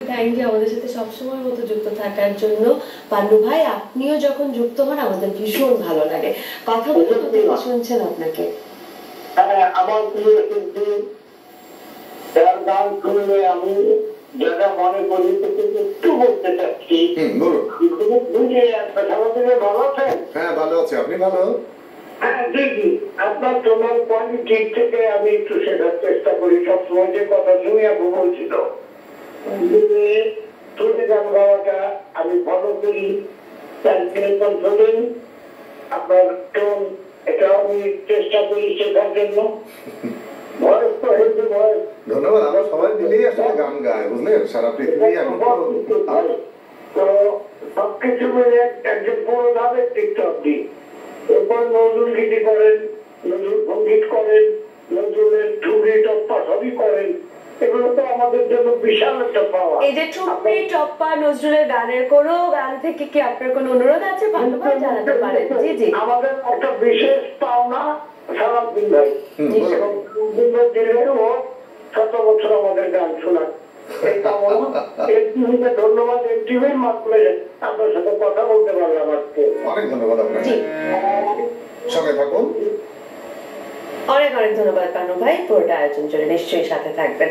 Thank you আমাদের সাথে সবসময় মতো যুক্ত থাকার জন্য। পান্নু ভাই, আপনিও যখন যুক্ত হন আমাদের ভীষণ ভালো লাগে। কথা বলতে কোথা শুনছেন আপনাকে? আমার প্রিয় শিল্পী, তার গান শুনলে আমি যারা মনে করি একটু বলতে চাচ্ছি। ভালো আছেন? হ্যাঁ ভালো আছে, আপনি ভালো? হ্যাঁ জি জি, আপনার তোমার কোয়ালিটি থেকে আমি একটু শেখার চেষ্টা করি। সবসময় যে কথা শুনি আপু বলছিল তুলে গান গাওয়াটা আমি ফলো করি। আপনার টোন এটা আমি চেষ্টা করি শেখার জন্য। ধন্যবাদ। আমরা সবাই মিলেই আসলে গান গায়, বুঝলেন, সারা পৃথিবী। এখন তো সবকিছু মিলে একজন পুরো ধাপের টিকটক দিই। এরপর নজরুল গীতি করেন, নজরুল সঙ্গীত করেন, নজরুলের ঠুমরি টপ্পা সবই করেন। এগুলো তো আমাদের জন্য বিশাল একটা পাওয়া। এই যে ঠুমরি টপ্পা নজরুলের গানের কোনো গান থেকে কি আপনার কোনো অনুরোধ আছে পান্নু ভাই, জানাতে পারেন? জি জি, আমাদের একটা বিশেষ পাওনা সালাউদ্দিন ভাই। দিলেও 7 বছর আমাদের গান শোনা। ধন্যবাদ এমটিভির মাধ্যমে আপনার সাথে কথা বলতে পারলাম আজকে। অনেক ধন্যবাদ আপনাকে, সঙ্গে থাকুন। অনেক অনেক ধন্যবাদ পান্নু ভাই, পুরোটা আয়োজন জন্য নিশ্চয়ই সাথে থাকবেন।